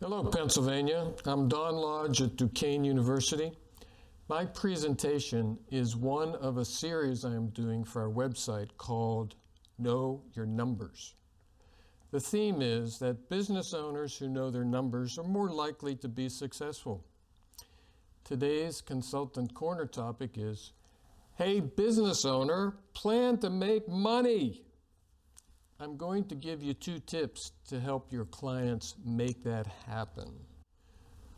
Hello, Pennsylvania. I'm Don Lodge at Duquesne University. My presentation is one of a series I am doing for our website called Know Your Numbers. The theme is that business owners who know their numbers are more likely to be successful. Today's Consultant Corner topic is, hey, business owner, plan to make money. I'm going to give you 2 tips to help your clients make that happen.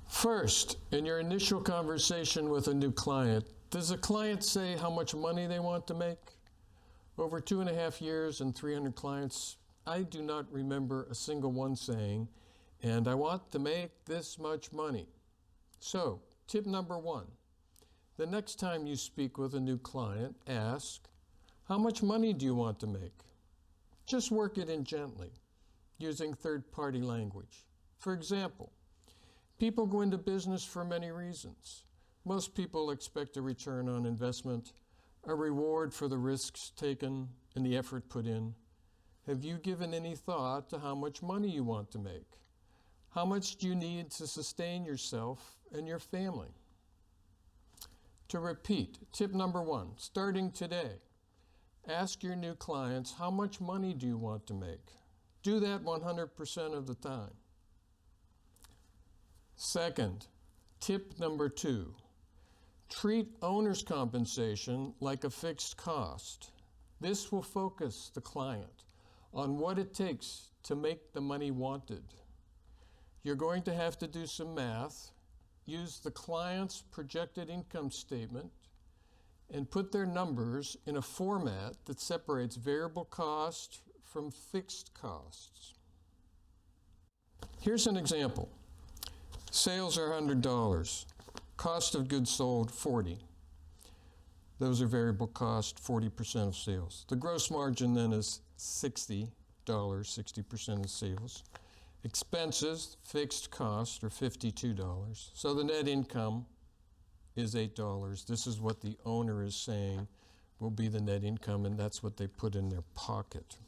First, in your initial conversation with a new client, does the client say how much money they want to make? Over 2.5 years and 300 clients, I do not remember a single one saying, and I want to make this much money. So, tip number 1, the next time you speak with a new client, ask, how much money do you want to make? Just work it in gently, using third-party language. For example, people go into business for many reasons. Most people expect a return on investment, a reward for the risks taken and the effort put in. Have you given any thought to how much money you want to make? How much do you need to sustain yourself and your family? To repeat, tip number 1, starting today, ask your new clients, how much money do you want to make? Do that 100% of the time. Second, tip number 2, treat owner's compensation like a fixed cost. This will focus the client on what it takes to make the money wanted. You're going to have to do some math, use the client's projected income statement, and put their numbers in a format that separates variable cost from fixed costs. Here's an example. Sales are $100. Cost of goods sold, $40. Those are variable cost, 40% of sales. The gross margin then is $60, 60% of sales. Expenses, fixed cost, are $52. So the net income is $8. This is what the owner is saying will be the net income, and that's what they put in their pocket.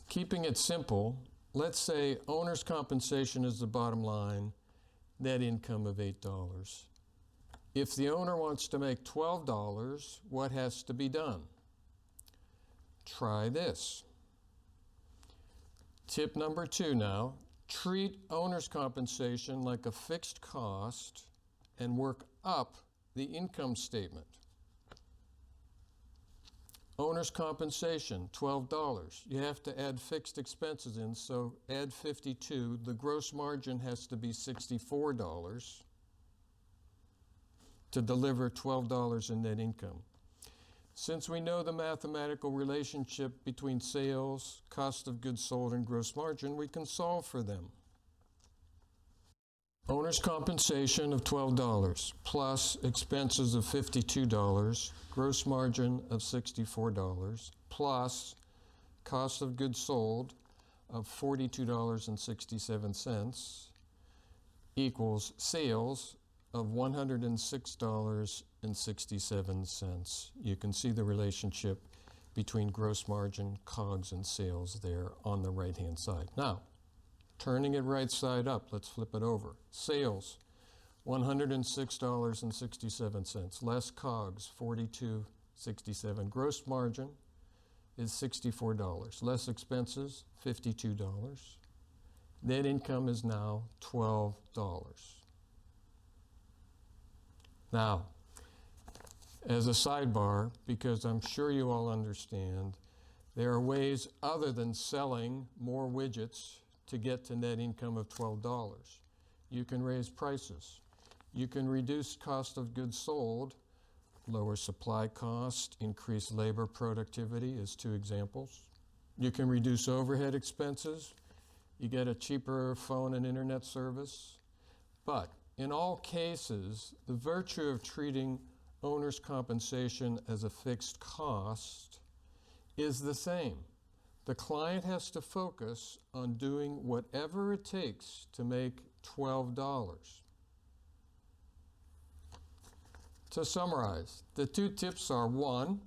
Keeping it simple, let's say owner's compensation is the bottom line, net income of $8. If the owner wants to make $12, what has to be done? Try this. Tip number 2 now. Treat owner's compensation like a fixed cost and work up the income statement. Owner's compensation, $12. You have to add fixed expenses in, so add 52. The gross margin has to be $64 to deliver $12 in net income. Since we know the mathematical relationship between sales, cost of goods sold, and gross margin, we can solve for them. Owner's compensation of $12 plus expenses of $52, gross margin of $64, plus cost of goods sold of $42.67 equals sales of $106.67. You can see the relationship between gross margin, COGS, and sales there on the right-hand side. Now, turning it right side up, let's flip it over. Sales, $106.67, less COGS, $42.67. Gross margin is $64, less expenses, $52. Net income is now $12. Now, as a sidebar, because I'm sure you all understand, there are ways other than selling more widgets to get to net income of $12. You can raise prices. You can reduce cost of goods sold, lower supply cost, increase labor productivity as 2 examples. You can reduce overhead expenses. You get a cheaper phone and internet service. But in all cases, the virtue of treating owner's compensation as a fixed cost is the same. The client has to focus on doing whatever it takes to make $12. To summarize, the 2 tips are: 1,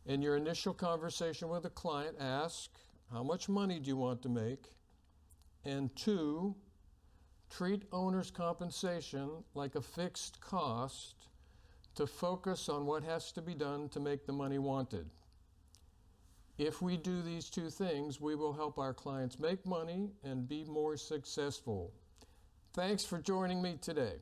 in your initial conversation with a client, ask, how much money do you want to make? And 2, treat owner's compensation like a fixed cost to focus on what has to be done to make the money wanted. If we do these 2 things, we will help our clients make money and be more successful. Thanks for joining me today.